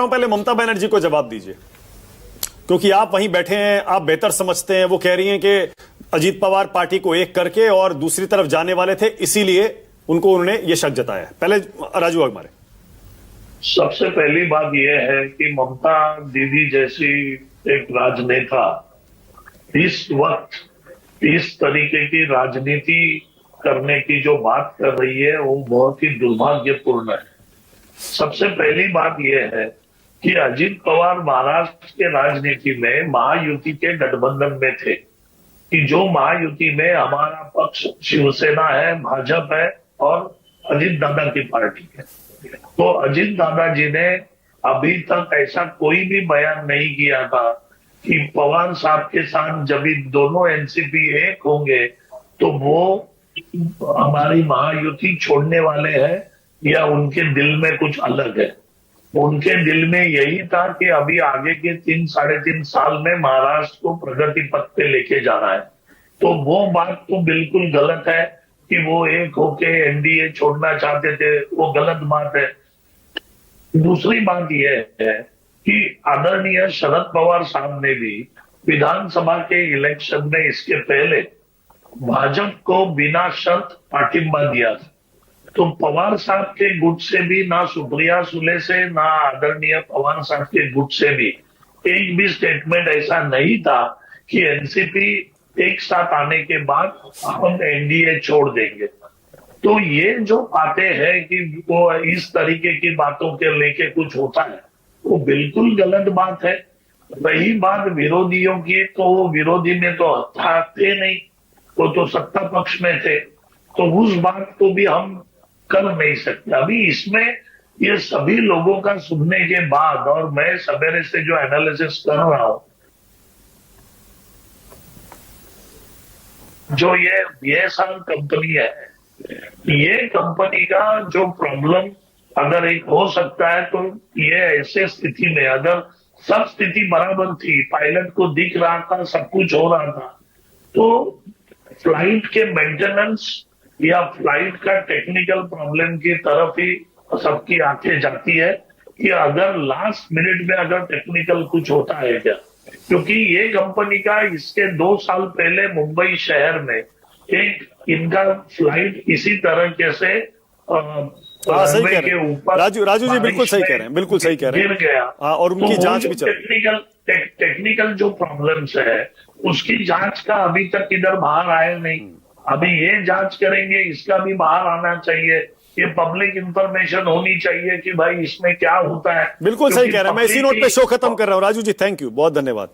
हूं पहले ममता बनर्जी को जवाब दीजिए, क्योंकि आप वहीं बैठे हैं, आप बेहतर समझते हैं। वो कह रही हैं कि अजीत पवार पार्टी को एक करके और दूसरी तरफ जाने वाले थे, इसीलिए उन्होंने ये शक जताया। पहले राजू अगमारे। सबसे पहली बात यह है कि ममता दीदी जैसी एक राजनेता इस वक्त इस तरीके की राजनीति करने की जो बात कर रही है वो बहुत ही दुर्भाग्यपूर्ण है। सबसे पहली बात यह है कि अजीत पवार महाराष्ट्र के राजनीति में महायुति के गठबंधन में थे, कि जो महायुति में हमारा पक्ष शिवसेना है, भाजपा है और अजीत दादा की पार्टी है। तो अजीत दादा जी ने अभी तक ऐसा कोई भी बयान नहीं किया था कि पवार साहब के साथ जब दोनों एनसीपी एक होंगे तो वो हमारी महायुति छोड़ने वाले हैं या उनके दिल में कुछ अलग है। उनके दिल में यही था कि अभी आगे के 3-3.5 साल में महाराष्ट्र को प्रगति पथ पे लेके जाना है। तो वो बात तो बिल्कुल गलत है कि वो एक होके एनडीए छोड़ना चाहते थे, वो गलत बात है। दूसरी बात यह है कि आदरणीय शरद पवार साहब ने भी विधानसभा के इलेक्शन में इसके पहले भाजपा को बिना शर्त पार्टिंबा दिया था। तो पवार साहब के गुट से भी, ना सुप्रिया सुले से, ना आदरणीय पवार साहब के गुट से भी एक भी स्टेटमेंट ऐसा नहीं था कि एनसीपी एक साथ आने के बाद हम एनडीए छोड़ देंगे। तो ये जो बातें हैं कि वो इस तरीके की बातों के लेके कुछ होता है, वो बिल्कुल गलत बात है। रही बात विरोधियों की, तो वो विरोधी में तो थे नहीं, वो तो सत्ता पक्ष में थे, तो उस बात को भी हम कर नहीं सकते। अभी इसमें ये सभी लोगों का सुनने के बाद और मैं सवेरे से जो एनालिसिस कर रहा हूं, जो ये बीएसआर कंपनी है, ये कंपनी का जो प्रॉब्लम अगर एक हो सकता है तो ये ऐसे स्थिति में अगर सब स्थिति बराबर थी, पायलट को दिख रहा था, सब कुछ हो रहा था, तो फ्लाइट के मेंटेनेंस या फ्लाइट का टेक्निकल प्रॉब्लम की तरफ ही सबकी आंखें जाती है कि अगर लास्ट मिनट में अगर टेक्निकल कुछ होता है क्या। क्योंकि ये कंपनी का इसके 2 साल पहले मुंबई शहर में एक इनका फ्लाइट इसी तरीके से सही कह रहे हैं ऊपर राजू जी, बिल्कुल सही कह रहे हैं, बिल्कुल सही कह रहे हैं, गिर गया। और उनकी तो जांच भी चल रही है। टेक्निकल जो प्रॉब्लम्स है उसकी जांच का अभी तक इधर बाहर आया नहीं। अभी ये जांच करेंगे, इसका भी बाहर आना चाहिए। ये पब्लिक इंफॉर्मेशन होनी चाहिए कि भाई इसमें क्या होता है। बिल्कुल सही कह रहे हैं। मैं इसी नोट पे शो खत्म कर रहा हूं। राजू जी, थैंक यू, बहुत धन्यवाद।